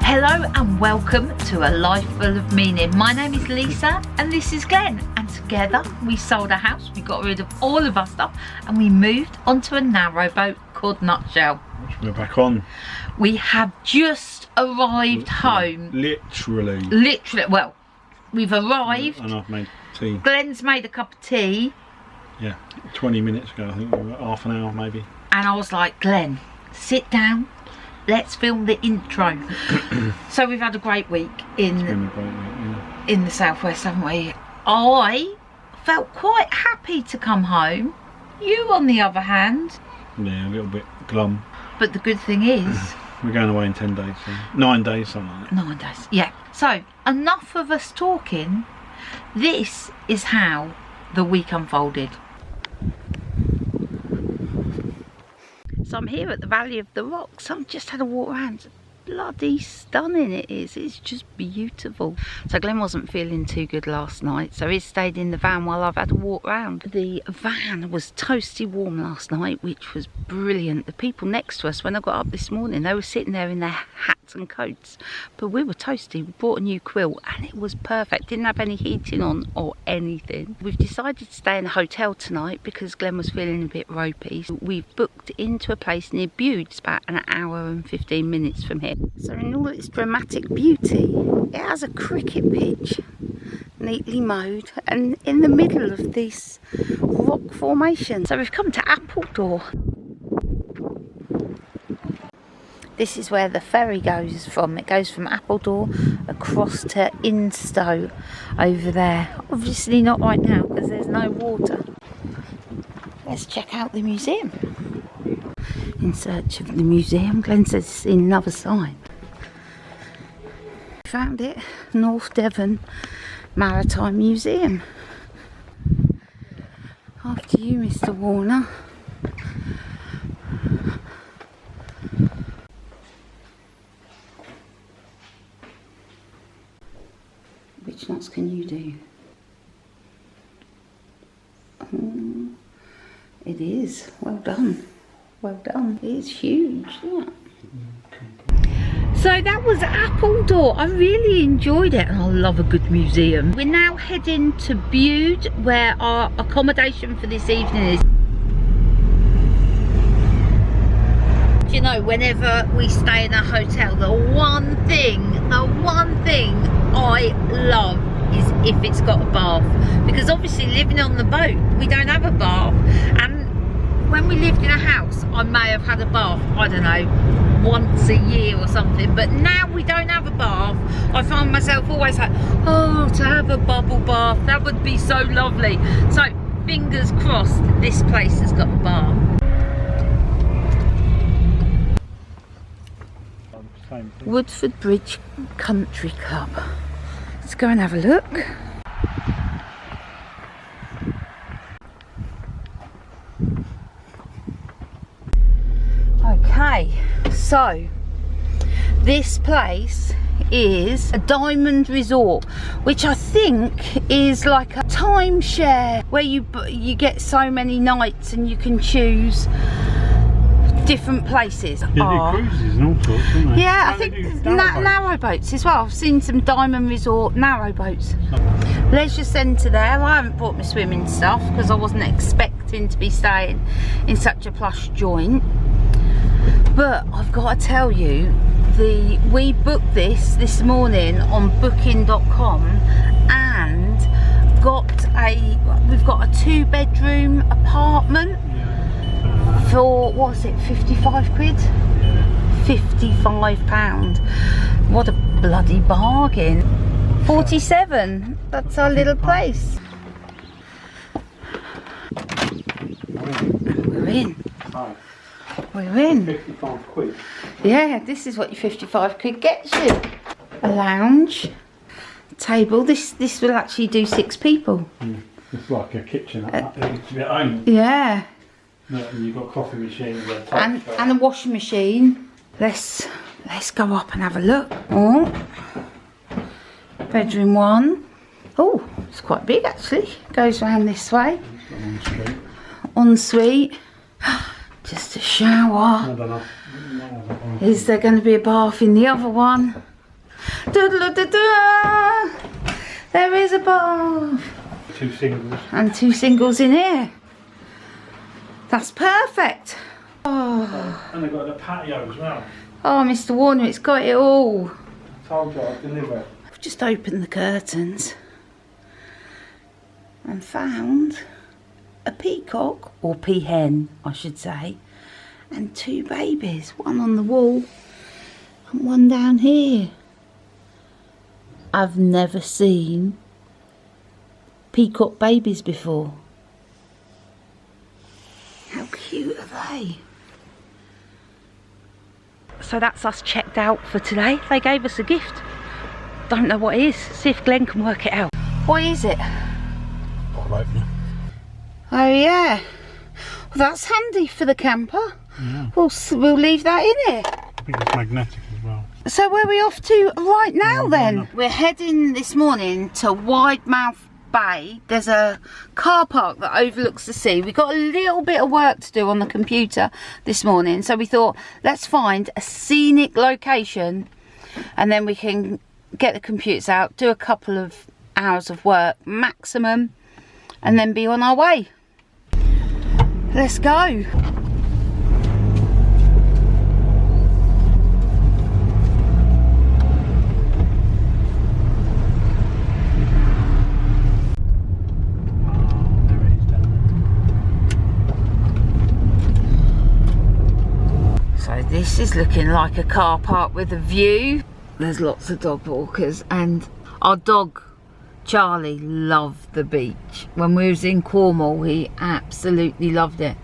Hello and welcome to A Life Full of Meaning. My name is Lisa and this is Glenn, and together we sold a house, we got rid of all of our stuff and we moved onto a narrowboat called Nutshell. Which we're back on. We have just arrived home. Literally, well, we've arrived. And I've made tea. Glenn's made a cup of tea. Yeah, 20 minutes ago, I think, half an hour maybe. And I was like, Glenn, sit down. Let's film the intro. So we've had a great week in the southwest, haven't we? I felt quite happy to come home. You, on the other hand, yeah, a little bit glum. But the good thing is, we're going away in 10 days, so 9 days, something like that. 9 days, yeah. So enough of us talking. This is how the week unfolded. So I'm here at the Valley of the Rocks. I've just had a walk around. Bloody stunning it is. It's just beautiful. So Glenn wasn't feeling too good last night, so he stayed in the van while I've had a walk around. The van was toasty warm last night, which was brilliant. The people next to us, when I got up this morning, they were sitting there in their hats and coats, but we were toasty. We brought a new quilt and it was perfect. Didn't have any heating on or anything. We've decided to stay in a hotel tonight because Glenn was feeling a bit ropey. So we've booked into a place near Bude. It's about an hour and 15 minutes from here. So in all its dramatic beauty, it has a cricket pitch, neatly mowed, and in the middle of this rock formation. So we've come to Appledore. This is where the ferry goes from. It goes from Appledore across to Instow over there. Obviously not right now because there's no water. Let's check out the museum. In search of the museum. Glenn says it's in another sign. Found it. North Devon Maritime Museum. After you, Mr. Warner. Which knots can you do? Oh, it is. Well done. Well done. It is huge, isn't it? So that was Appledore. I really enjoyed it and I love a good museum. We're now heading to Bude, where our accommodation for this evening is. You know, whenever we stay in a hotel, the one thing I love is if it's got a bath. Because obviously living on the boat, we don't have a bath. And when we lived in a house, I may have had a bath, I don't know, once a year or something, but now we don't have a bath. I find myself always like, oh, to have a bubble bath, that would be so lovely. So fingers crossed this place has got a bath. Woodford Bridge Country Club. Let's go and have a look. Okay, so this place is a diamond resort, which I think is like a timeshare where you get so many nights and you can choose different places. They do cruises and all sorts, don't they? Yeah, I think narrowboats as well. I've seen some diamond resort narrowboats. Leisure centre there. I haven't brought my swimming stuff because I wasn't expecting to be staying in such a plush joint. But I've got to tell you, we booked this morning on booking.com and we've got a 2-bedroom apartment for, what was it, 55 quid? £55. What a bloody bargain. 47, that's our little place. We're in. We're in. 55 quid. Yeah, this is what your 55 quid gets you. A lounge, table. This will actually do 6 people. It's like a kitchen at home. Yeah. You've got a coffee machine and a washing machine. Let's go up and have a look. Oh, bedroom 1. Oh, it's quite big actually. Goes round this way. Ensuite. Just a shower. I don't know. Is there going to be a bath in the other one? Da-da-da-da. There is a bath. 2 singles. And 2 singles in here. That's perfect. Oh, And they've got a patio as well. oh, Mr. Warner, it's got it all. I told you I'd deliver. I've just opened the curtains and found a peacock, or peahen I should say, and 2 babies, one on the wall and one down here. I've never seen peacock babies before. How cute are they? So that's us checked out for today. They gave us a gift. Don't know what it is. See if Glenn can work it out. What is it? Bottle opener. Oh yeah. Well, that's handy for the camper. Yeah. We'll leave that in it. I think it's magnetic as well. So where are we off to right now then? We're heading this morning to Widemouth Bay. There's a car park that overlooks the sea. We've got a little bit of work to do on the computer this morning, so we thought let's find a scenic location and then we can get the computers out, do a couple of hours of work maximum, and then be on our way. Let's go. So this is looking like a car park with a view. There's lots of dog walkers, and our dog Charlie loved the beach. When we was in Cornwall, he absolutely loved it.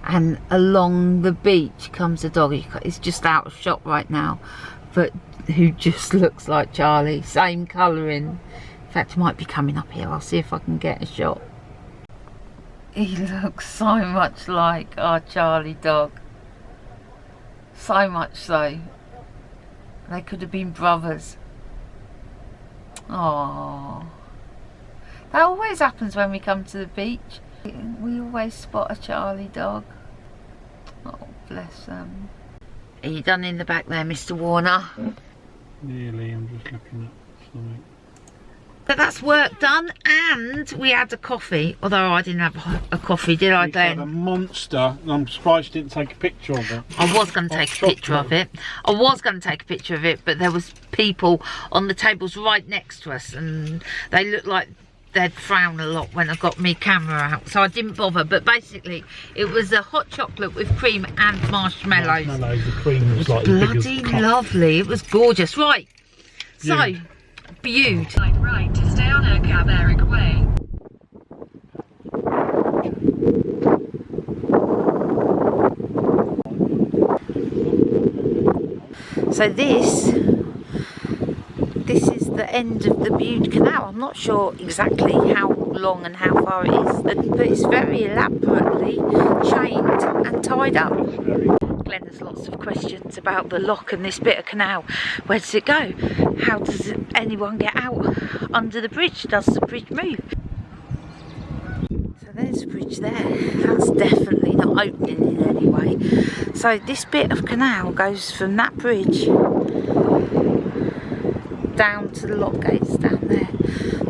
And along the beach comes a dog. He's just out of shot right now, but who just looks like Charlie. Same colouring. In fact, he might be coming up here. I'll see if I can get a shot. He looks so much like our Charlie dog. So much so. They could have been brothers. Oh, that always happens when we come to the beach. We always spot a Charlie dog. Oh, bless them. Are you done in the back there, Mr. Warner? Nearly, I'm just looking at something. So that's work done, and we had a coffee. Although I didn't have a coffee, did I, Glenn? It's a monster. I'm surprised you didn't take a picture of it. I was going to take a picture of it. But there was people on the tables right next to us, and they looked like they'd frown a lot when I got my camera out, so I didn't bother. But basically, it was a hot chocolate with cream and marshmallows. The cream was like bloody lovely. It was gorgeous. Right. So, Bude. Right to stay on Air Cab Eric Way. So this is the end of the Bude Canal. I'm not sure exactly how long and how far it is, but it's very elaborately chained and tied up. Glenn has lots of questions about the lock and this bit of canal. Where does it go? How does anyone get out under the bridge? Does the bridge move? So there's the bridge there. That's definitely not opening in any way. So this bit of canal goes from that bridge down to the lock gates down there.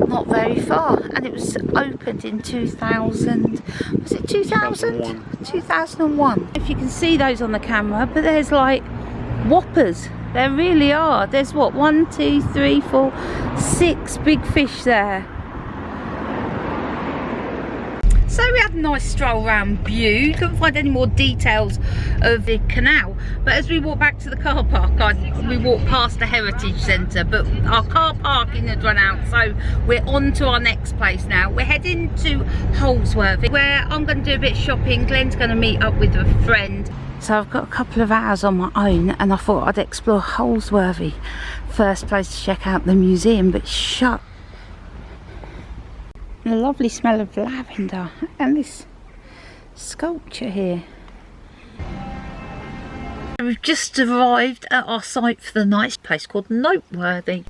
Not very far, and it was opened in 2000. Was it 2000? 2001. If you can see those on the camera, but there's like whoppers. There really are. There's what, 1, 2, 3, 4, 6 big fish there. So we had a nice stroll around Bude. Couldn't find any more details of the canal, but as we walked back to the car park, we walked past the Heritage Centre, but our car parking had run out, so we're on to our next place now. We're heading to Holsworthy, where I'm going to do a bit of shopping. Glenn's going to meet up with a friend. So I've got a couple of hours on my own, and I thought I'd explore Holsworthy. First place to check out the museum, but it's shut. A lovely smell of lavender, and this sculpture here. We've just arrived at our site for the night, a place called Noteworthy.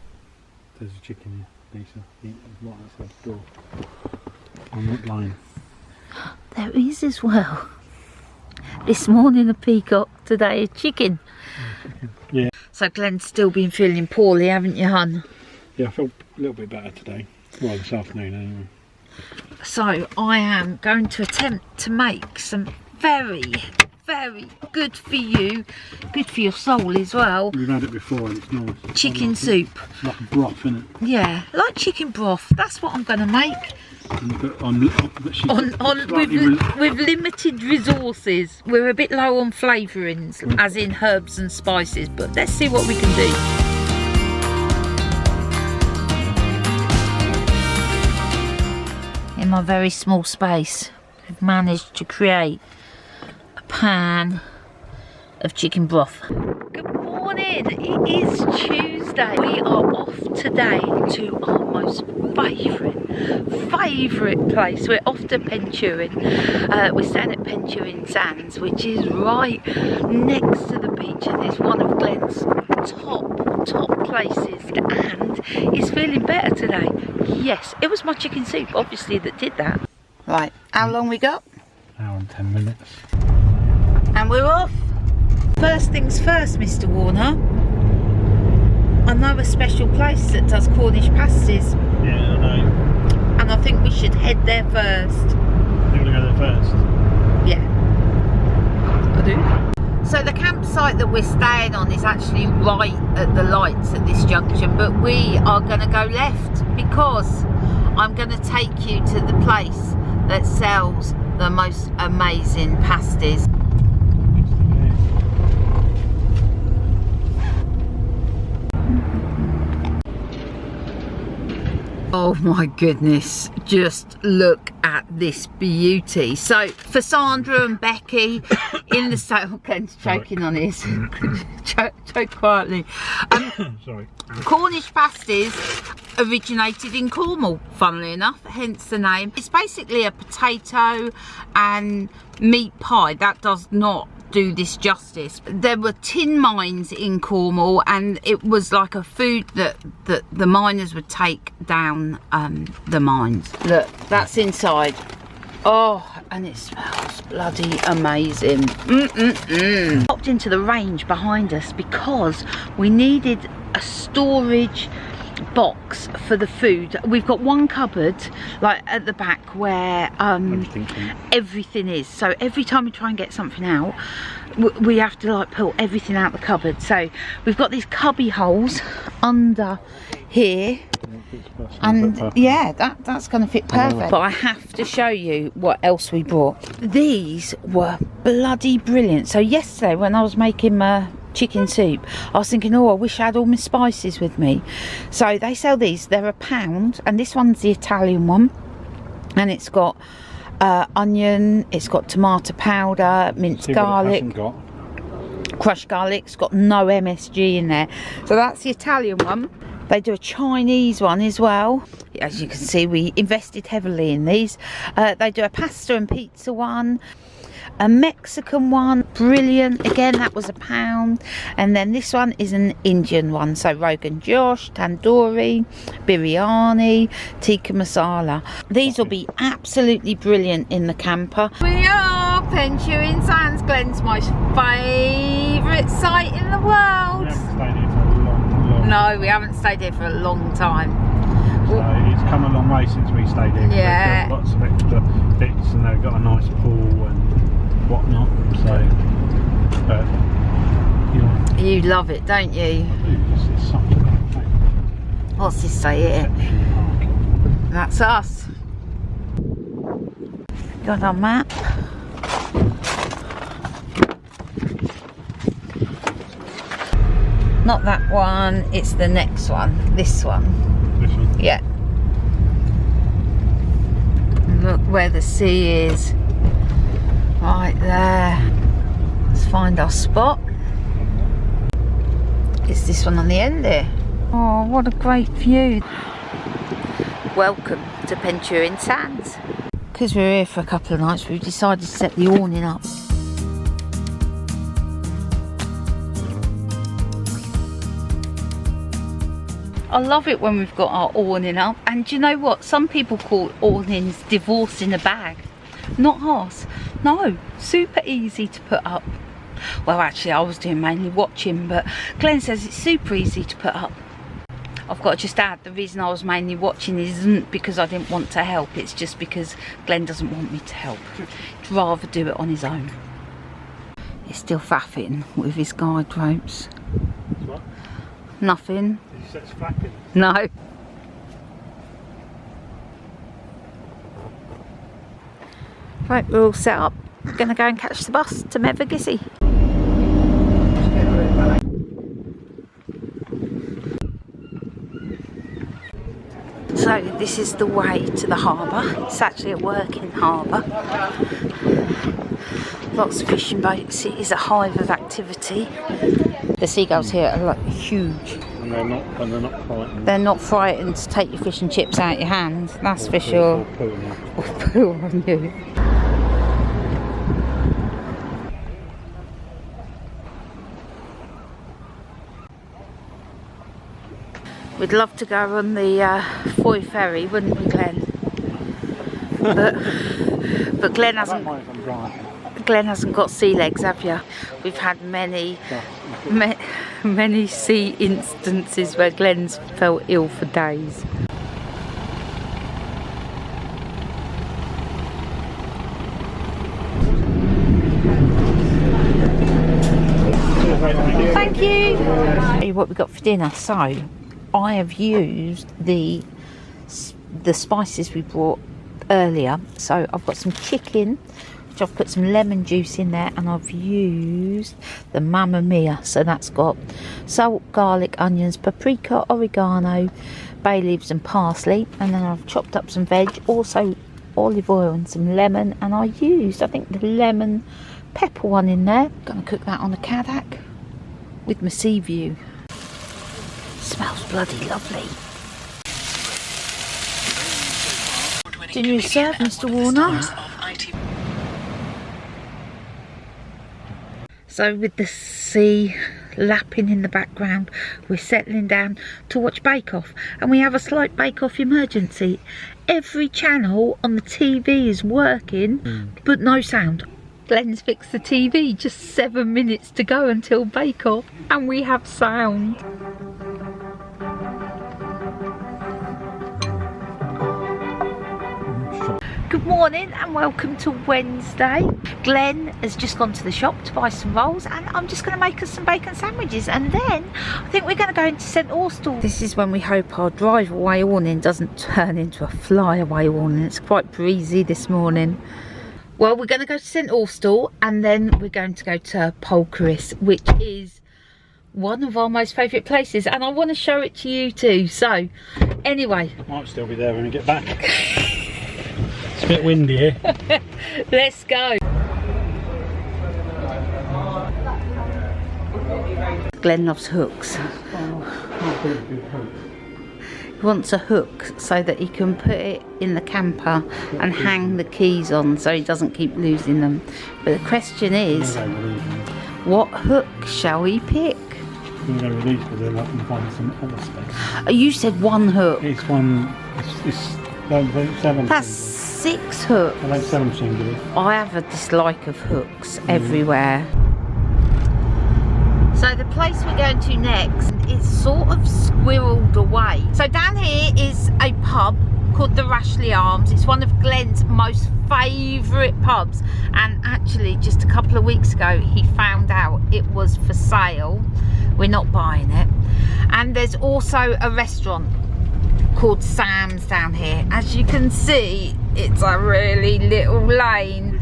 There's a chicken here, Lisa. Right outside the door. I'm not lying. There is as well. This morning a peacock, today a chicken. reckon. Yeah. So Glenn's still been feeling poorly, haven't you, hun? Yeah, I feel a little bit better today. Well, this afternoon anyway. So I am going to attempt to make some very good for you, good for your soul as well. We've had it before and it's nice. Chicken soup. It's like a broth, isn't it? Yeah, like chicken broth. That's what I'm going to make. With limited resources. We're a bit low on flavourings, as in herbs and spices, but let's see what we can do. In my very small space, I've managed to create a pan of chicken broth. Good morning, it is Tuesday. We are off today to our most favourite place. We're off to Pentewan. We're staying at Pentewan Sands, which is right next to the beach, and it's one of Glenn's top places, and he's feeling better today. Yes, it was my chicken soup obviously that did that. Right, how long we got? Hour and 10 minutes. And we're off. First things first, Mr. Warner. I know a special place that does Cornish pasties. Yeah, I know. And I think we should head there first. You want to go there first? Yeah. I do. So the campsite that we're staying on is actually right at the lights at this junction, but we are going to go left because I'm going to take you to the place that sells the most amazing pasties. Oh my goodness, just look at this beauty. So for Sandra and Becky in the sale, Glenn's choking on his choke quietly. Sorry. Cornish pasties originated in Cornwall, funnily enough, hence the name. It's basically a potato and meat pie. That does not do this justice. There were tin mines in Cornwall, and it was like a food that the miners would take down the mines. Look, that's inside. Oh, and it smells bloody amazing. Popped into the range behind us because we needed a storage box for the food. We've got one cupboard like at the back where everything is, so every time we try and get something out we have to like pull everything out the cupboard. So we've got these cubby holes under here, and yeah, that's going to fit perfect. But I have to show you what else we brought. These were bloody brilliant. So yesterday when I was making my chicken soup, I was thinking, oh, I wish I had all my spices with me. So they sell these, they're £1, and this one's the Italian one, and it's got onion, it's got tomato powder, minced garlic, crushed garlic. It's got no MSG in there. So that's the Italian one. They do a Chinese one as well. As you can see, we invested heavily in these. They do a pasta and pizza one, a Mexican one, brilliant. Again, that was £1. And then this one is an Indian one. So Rogan Josh, tandoori, biryani, tikka masala. These will be absolutely brilliant in the camper. We are Pentewan Sands, Glenn's most favourite site in the world. No, we haven't stayed here for a long time. So it's come a long way since we stayed here. Yeah. They've got lots of extra bits, and they've got a nice pool and whatnot. So, but you love it, don't you? It's such a great thing. What's this say here? That's us. Got our map. Not that one, it's the next one. This one. This one? Yeah. Look where the sea is. Right there. Let's find our spot. It's this one on the end there. Oh, what a great view. Welcome to Pentewan Sands. Because we're here for a couple of nights, we've decided to set the awning up. I love it when we've got our awning up, and do you know what? Some people call awnings divorce in a bag. Not ours. No, super easy to put up. Well, actually I was doing mainly watching, but Glenn says it's super easy to put up. I've got to just add, the reason I was mainly watching isn't because I didn't want to help, it's just because Glenn doesn't want me to help. He'd rather do it on his own. He's still faffing with his guide ropes. What? Nothing. He sets flapping. No. Right, we're all set up. We're going to go and catch the bus to Mevagissey. So this is the way to the harbour. It's actually a working harbour. Lots of fishing boats. It is a hive of activity. The seagulls here are like huge. And they're not frightened. They're not frightened to take your fish and chips out your hand, that's for sure. Or poo on you. We'd love to go on the Foy ferry, wouldn't we, Glenn? But Glenn hasn't. Glenn hasn't got sea legs, have you? We've had many sea instances where Glenn's felt ill for days. Thank you. Tell you what we got for dinner. So I have used the spices we brought earlier. So I've got some chicken, which I've put some lemon juice in there, and I've used the Mamma Mia. So that's got salt, garlic, onions, paprika, oregano, bay leaves and parsley, and then I've chopped up some veg, also olive oil and some lemon, and I used, I think, the lemon pepper one in there. Gonna cook that on a Caddock with my sea view. Smells bloody lovely. Dinner is served, Mr. Warner. So with the sea lapping in the background, we're settling down to watch Bake Off, and we have a slight Bake Off emergency. Every channel on the TV is working, but no sound. Glenn's fixed the TV, just 7 minutes to go until Bake Off, and we have sound. Good morning and welcome to Wednesday. Glenn has just gone to the shop to buy some rolls, and I'm just going to make us some bacon sandwiches, and then I think we're going to go into St Austell. This is when we hope our drive-away awning doesn't turn into a fly-away awning. It's quite breezy this morning. Well, we're going to go to St Austell, and then we're going to go to Polkeriss, which is one of our most favourite places, and I want to show it to you too. So anyway, Might still be there when we get back. It's a bit windy here. Let's go. Glenn loves hooks. He wants a hook so that he can put it in the camper and hang the keys on so he doesn't keep losing them. But the question is, what hook shall we pick? I'm going to go with these because then I can find some other space. Oh, you said one hook. It's one, it's 7. That's 6 hooks. I like 7 singular. I have a dislike of hooks everywhere. So the place we're going to next is sort of squirreled away. So down here is a pub called the Rashly Arms. It's one of Glenn's most favourite pubs, and actually just a couple of weeks ago he found out it was for sale. We're not buying it. And there's also a restaurant called Sam's down here. As you can see, it's a really little lane.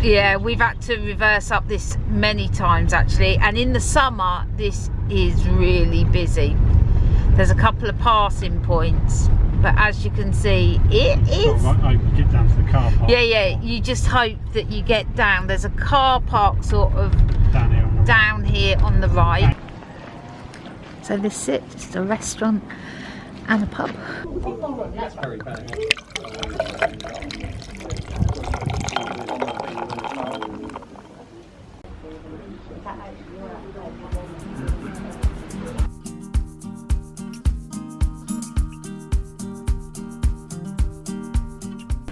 Yeah, we've had to reverse up this many times actually, and in the summer this is really busy. There's a couple of passing points, but as you can see, it is sort of like, you get down to the car park. yeah, you just hope that you get down. There's a car park sort of down here on the right. So this is it, just a restaurant and a pub. That's very bad.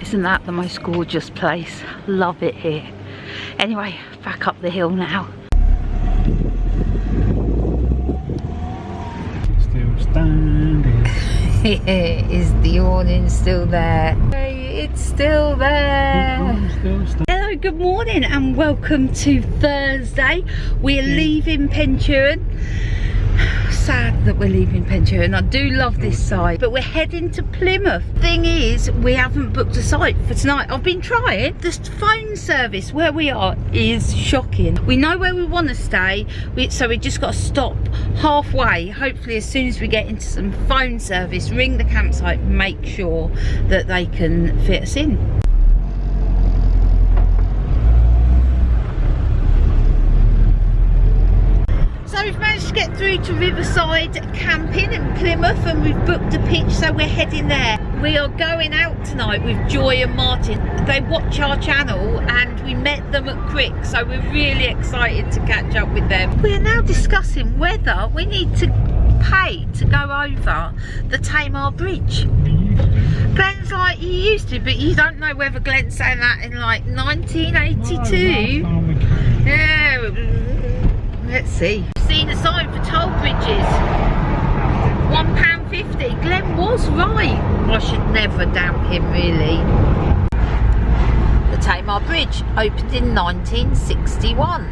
Isn't that the most gorgeous place? Love it here. Anyway, back up the hill now. Still standing. Is the awning still there? Hey, it's still there. Hello, good morning and welcome to Thursday. We're leaving Pentewan. Sad that we're leaving Pentewan. I do love this side, but we're heading to Plymouth. Thing is, we haven't booked a site for tonight. I've been trying. The phone service where we are is shocking. We know where we want to stay, so we just got to stop halfway. Hopefully as soon as we get into some phone service, ring the campsite, make sure that they can fit us in. So we've managed to get through to Riverside Camping in Plymouth and we've booked a pitch, so we're heading there. We are going out tonight with Joy and Martin. They watch our channel and we met them at Crick, so we're really excited to catch up with them. We are now discussing whether we need to pay to go over the Tamar Bridge. Glenn's like, you used to, but you don't know whether Glenn's saying that in like 1982. Yeah, let's see. Seen a sign for toll bridges. £1.50. Glenn was right. I should never doubt him, really. The Tamar Bridge opened in 1961.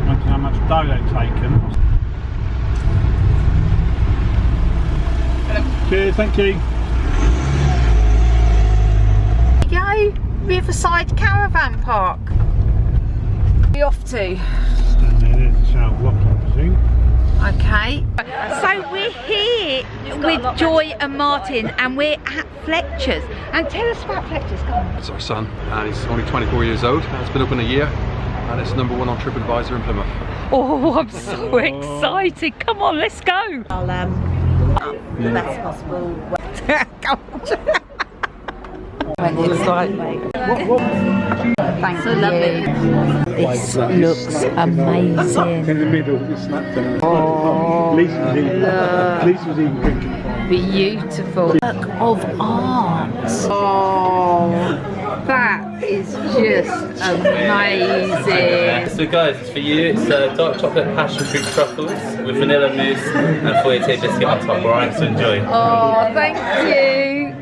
Imagine how much dough they've taken. Cheers, thank you. Here we go, Riverside Caravan Park. Where are we off to? Stand there, there's a South Lock, I presume. Okay, so we're here with Joy and Martin and we're at Fletchers. And tell us about Fletchers, come on. It's our son, and he's only 24 years old. It's been open a year, and it's #1 on TripAdvisor in Plymouth. Oh, I'm so excited. Come on, let's go. I'll the best possible way. When it's like, thank you. Lovely. This looks amazing. In the middle, it's snapped in. Oh, Lisa was even drinking. beautiful. Work of art. Oh, that is just amazing. So guys, it's for you. It's dark chocolate passion fruit truffles with vanilla mousse and feuilleté biscuit on top. Alright, so enjoy. Oh, thank you.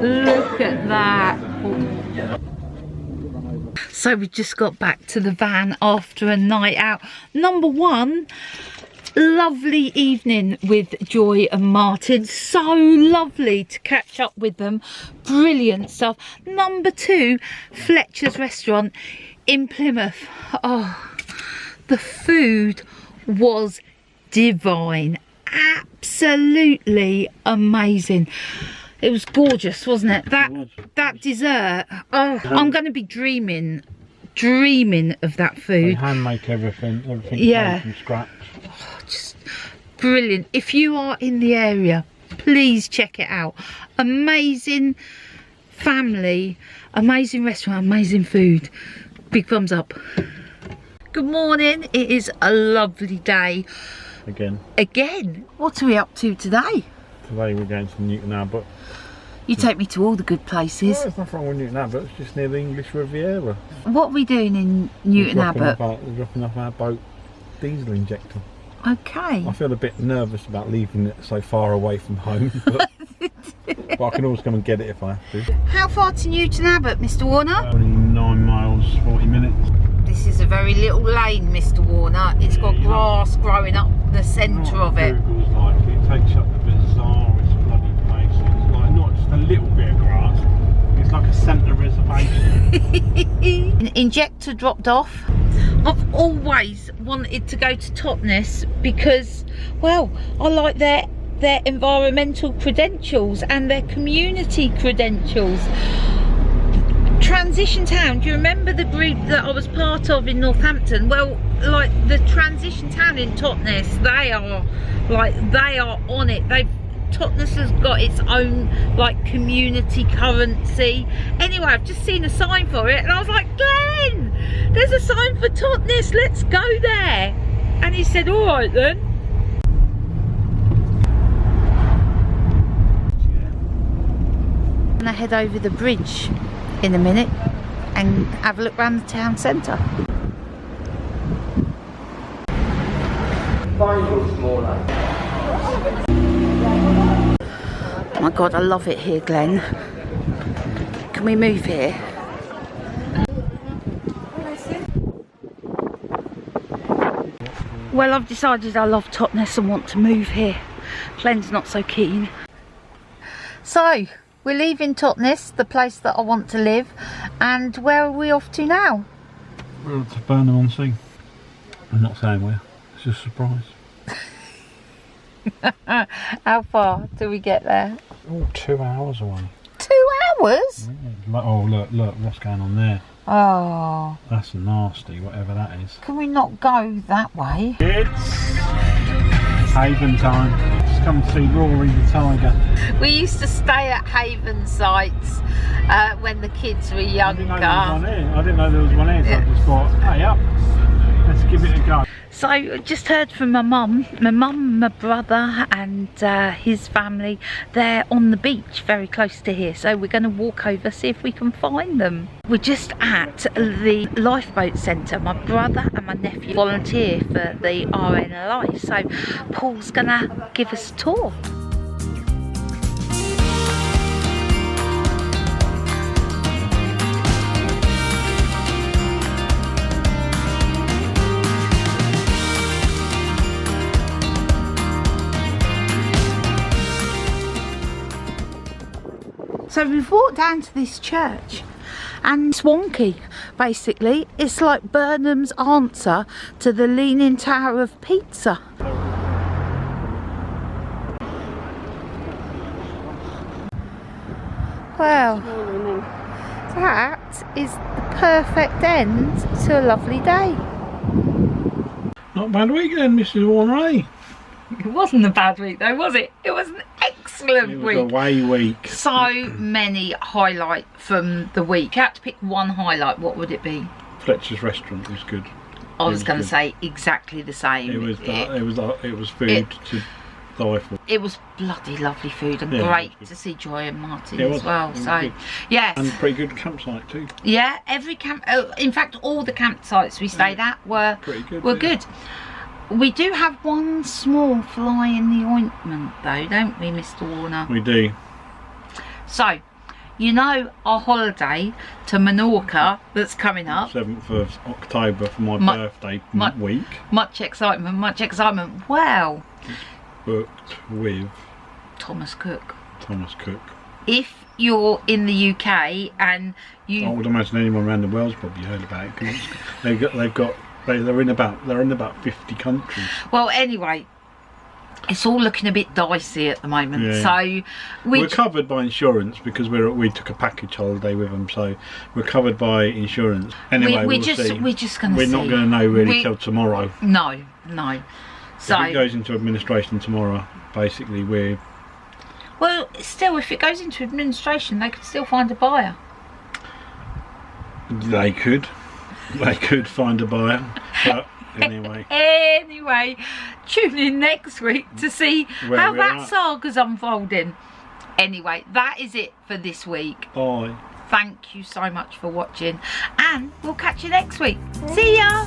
Look at that. So we just got back to the van after a night out. #1, lovely evening with Joy and Martin. So lovely to catch up with them. Brilliant stuff. #2, Fletchers Restaurant in Plymouth. Oh, the food was divine. Absolutely amazing. It was gorgeous, wasn't it? That dessert. Oh, I'm going to be dreaming of that They food. hand make everything Yeah. made from scratch. Oh, just brilliant. If you are in the area, please check it out. Amazing family, amazing restaurant, amazing food. Big thumbs up. Good morning. It is a lovely day. Again. What are we up to today? Today we're going to Newton Abbot. You take me to all the good places. Well, there's nothing wrong with Newton Abbot, it's just near the English Riviera. What are we doing in Newton Abbot? We're dropping off our boat diesel injector. Okay. I feel a bit nervous about leaving it so far away from home, but I can always come and get it if I have to. How far to Newton Abbot, Mr. Warner? 29 miles, 40 minutes. This is a very little lane, Mr. Warner. It's got grass growing up the centre of it. Google's like, it takes up the bizarrest bloody place. It's like not just a little bit of grass, it's like a centre reservation. An injector dropped off. I've always wanted to go to Totnes because, well, I like their environmental credentials and their community credentials. Transition Town, do you remember the group that I was part of in Northampton? Well, like the Transition Town in Totnes, they are on it. Totnes has got its own like community currency. Anyway, I've just seen a sign for it and I was like, Glenn, there's a sign for Totnes, let's go there. And he said, all right then. I'm gonna head over the bridge in a minute. and have a look around the town centre. Oh my god, I love it here, Glenn. Can we move here? Well, I've decided I love Totnes and want to move here. Glenn's not so keen. So, we're leaving Totnes, the place that I want to live, and where are we off to now? We're off to Burnham on Sea. I'm not saying where, it's just a surprise. How far do we get there? Oh, 2 hours away. 2 hours? Yeah. Oh, look, what's going on there? Oh. That's nasty, whatever that is. Can we not go that way? It's Haven time. Just come to see Rory the tiger. We used to stay at Haven sites when the kids were younger. I didn't know there was one here, so I just thought, hey up, let's give it a go. So I just heard from my mum, my brother and his family. They're on the beach very close to here, so we're going to walk over, see if we can find them. We're just at the lifeboat centre. My brother and my nephew volunteer for the RNLI, so Paul's going to give us a tour. So we've walked down to this church and Swanky, basically. It's like Burnham's answer to the Leaning Tower of Pizza. Well, that is the perfect end to a lovely day. Not a bad weekend, Mrs. Warner. It wasn't a bad week though, was it? It was an excellent It was week. a away week. So many highlights from the week. If you had to pick one highlight, what would it be? Fletchers Restaurant was good. I was going to say exactly the same. It was food to die for. It was bloody lovely food and Yeah, great to see Joy and Martin It was, as well. it was So good. yes, And pretty good campsite too. yeah, every camp. In fact, all the campsites we stayed at were Pretty good. were yeah. good. We do have one small fly in the ointment though, don't we, Mr. Warner? We do. So, you know our holiday to Menorca that's coming up. 7th of October for my birthday week. Much excitement, much excitement. Well, Booked with Thomas Cook. Thomas Cook. If you're in the UK and you... I would imagine anyone around the world's probably heard about it. 'Cause they're in about 50 countries. Well, anyway, it's all looking a bit dicey at the moment. Yeah. So we're covered by insurance because we took a package holiday with them, so we're covered by insurance. Anyway, we're just going to see. We're not going to know really till tomorrow. No. So if it goes into administration tomorrow, basically we're... Well, still, if it goes into administration, they could still find a buyer. They could find a buyer, but anyway. Anyway, tune in next week to see how that saga's unfolding. Anyway, that is it for this week. Bye. Thank you so much for watching, and we'll catch you next week. See ya!